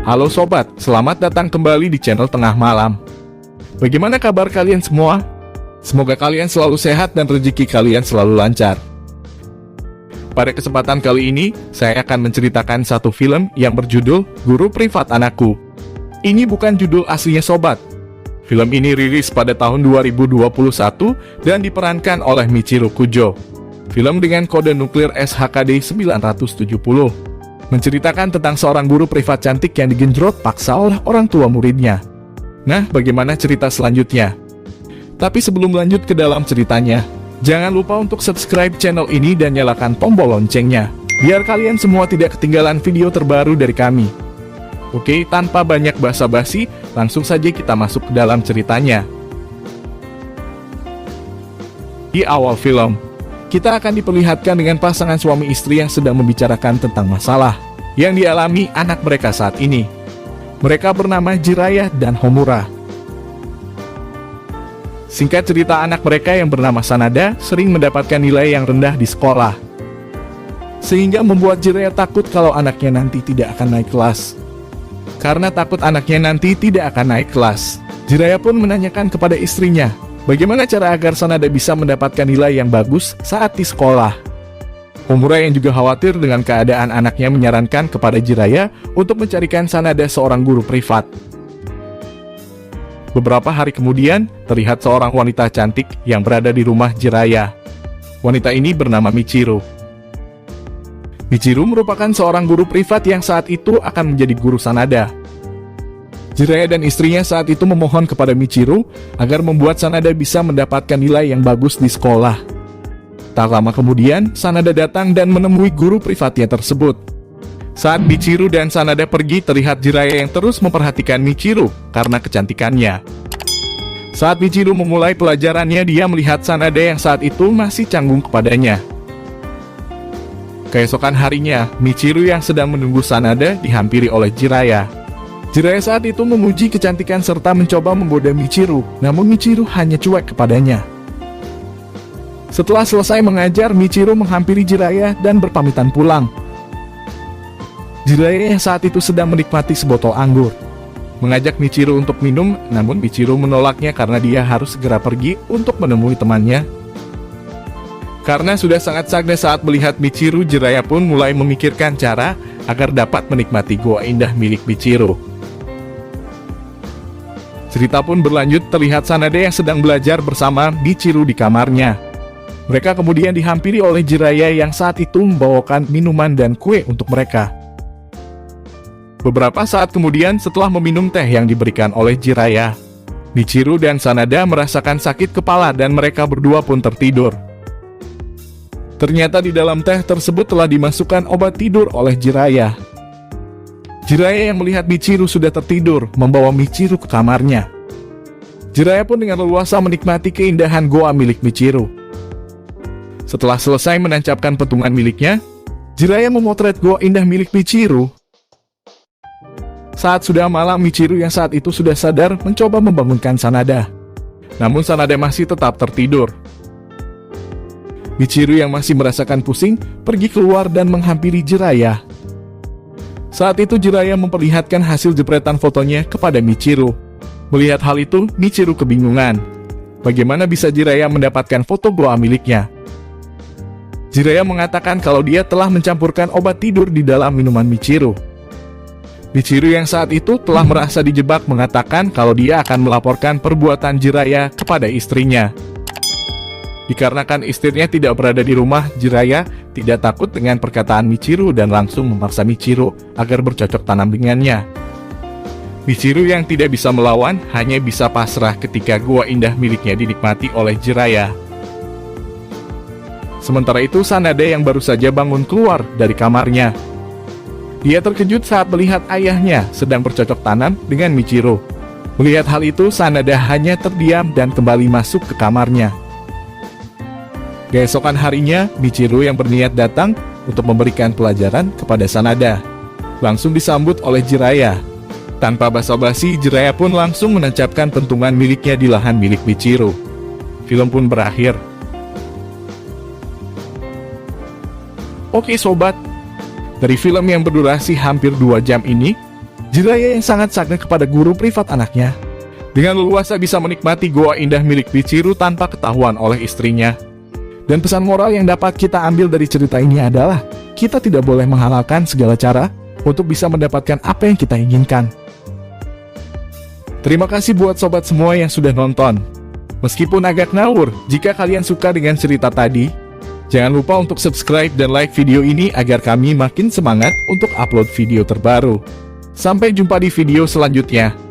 Halo sobat, selamat datang kembali di channel Tengah Malam. Bagaimana kabar kalian semua? Semoga kalian selalu sehat dan rezeki kalian selalu lancar. Pada kesempatan kali ini, saya akan menceritakan satu film yang berjudul Guru Privat Anakku. Ini bukan judul aslinya sobat. Film ini rilis pada tahun 2021 dan diperankan oleh Michiru Kujo. Film dengan kode nuklir SHKD 970. Menceritakan tentang seorang guru privat cantik yang digenjrot paksa oleh orang tua muridnya. Nah, bagaimana cerita selanjutnya? Tapi sebelum lanjut ke dalam ceritanya, jangan lupa untuk subscribe channel ini dan nyalakan tombol loncengnya, biar kalian semua tidak ketinggalan video terbaru dari kami. Oke, tanpa banyak basa-basi, langsung saja kita masuk ke dalam ceritanya. Di awal film, kita akan diperlihatkan dengan pasangan suami istri yang sedang membicarakan tentang masalah yang dialami anak mereka saat ini. Mereka bernama Jiraiya dan Homura. Singkat cerita, anak mereka yang bernama Sanada sering mendapatkan nilai yang rendah di sekolah, sehingga membuat Jiraiya takut kalau anaknya nanti tidak akan naik kelas. Karena takut anaknya nanti tidak akan naik kelas, Jiraiya pun menanyakan kepada istrinya, bagaimana cara agar Sanada bisa mendapatkan nilai yang bagus saat di sekolah. Homura yang juga khawatir dengan keadaan anaknya menyarankan kepada Jiraiya untuk mencarikan Sanada seorang guru privat. Beberapa hari kemudian, terlihat seorang wanita cantik yang berada di rumah Jiraiya. Wanita ini bernama Michiru. Michiru merupakan seorang guru privat yang saat itu akan menjadi guru Sanada. Jiraiya dan istrinya saat itu memohon kepada Michiru agar membuat Sanada bisa mendapatkan nilai yang bagus di sekolah. Tak lama kemudian, Sanada datang dan menemui guru privatnya tersebut. Saat Michiru dan Sanada pergi, terlihat Jiraiya yang terus memperhatikan Michiru karena kecantikannya. Saat Michiru memulai pelajarannya, dia melihat Sanada yang saat itu masih canggung kepadanya. Keesokan harinya, Michiru yang sedang menunggu Sanada dihampiri oleh Jiraiya. Jiraiya saat itu memuji kecantikan serta mencoba menggoda Michiru, namun Michiru hanya cuek kepadanya. Setelah selesai mengajar, Michiru menghampiri Jiraiya dan berpamitan pulang. Jiraiya yang saat itu sedang menikmati sebotol anggur, mengajak Michiru untuk minum, namun Michiru menolaknya karena dia harus segera pergi untuk menemui temannya. Karena sudah sangat sadar saat melihat Michiru, Jiraiya pun mulai memikirkan cara agar dapat menikmati goa indah milik Michiru. Cerita pun berlanjut, terlihat Sanada yang sedang belajar bersama Michiru di kamarnya. Mereka kemudian dihampiri oleh Jiraiya yang saat itu membawakan minuman dan kue untuk mereka. Beberapa saat kemudian, setelah meminum teh yang diberikan oleh Jiraiya, Michiru dan Sanada merasakan sakit kepala dan mereka berdua pun tertidur. Ternyata di dalam teh tersebut telah dimasukkan obat tidur oleh Jiraiya. Jiraiya yang melihat Michiru sudah tertidur, membawa Michiru ke kamarnya. Jiraiya pun dengan leluasa menikmati keindahan goa milik Michiru. Setelah selesai menancapkan petungan miliknya, Jiraiya memotret goa indah milik Michiru. Saat sudah malam, Michiru yang saat itu sudah sadar mencoba membangunkan Sanada. Namun Sanada masih tetap tertidur. Michiru yang masih merasakan pusing, pergi keluar dan menghampiri Jiraiya. Saat itu Jiraiya memperlihatkan hasil jepretan fotonya kepada Michiru. Melihat hal itu, Michiru kebingungan. Bagaimana bisa Jiraiya mendapatkan foto goa miliknya? Jiraiya mengatakan kalau dia telah mencampurkan obat tidur di dalam minuman Michiru. Michiru yang saat itu telah merasa dijebak mengatakan kalau dia akan melaporkan perbuatan Jiraiya kepada istrinya. Dikarenakan istrinya tidak berada di rumah, Jiraiya tidak takut dengan perkataan Michiru dan langsung memaksa Michiru agar bercocok tanam dengannya. Michiru yang tidak bisa melawan hanya bisa pasrah ketika goa indah miliknya dinikmati oleh Jiraiya. Sementara itu, Sanada yang baru saja bangun keluar dari kamarnya. Dia terkejut saat melihat ayahnya sedang bercocok tanam dengan Michiru. Melihat hal itu, Sanada hanya terdiam dan kembali masuk ke kamarnya. Keesokan harinya, Michiru yang berniat datang untuk memberikan pelajaran kepada Sanada langsung disambut oleh Jiraiya. Tanpa basa-basi, Jiraiya pun langsung menancapkan pentungan miliknya di lahan milik Michiru. Film pun berakhir. Oke sobat, dari film yang berdurasi hampir 2 jam ini, Jiraiya yang sangat sakti kepada guru privat anaknya, dengan leluasa bisa menikmati goa indah milik Michiru tanpa ketahuan oleh istrinya. Dan pesan moral yang dapat kita ambil dari cerita ini adalah, kita tidak boleh menghalalkan segala cara untuk bisa mendapatkan apa yang kita inginkan. Terima kasih buat sobat semua yang sudah nonton. Meskipun agak ngawur, jika kalian suka dengan cerita tadi, jangan lupa untuk subscribe dan like video ini agar kami makin semangat untuk upload video terbaru. Sampai jumpa di video selanjutnya.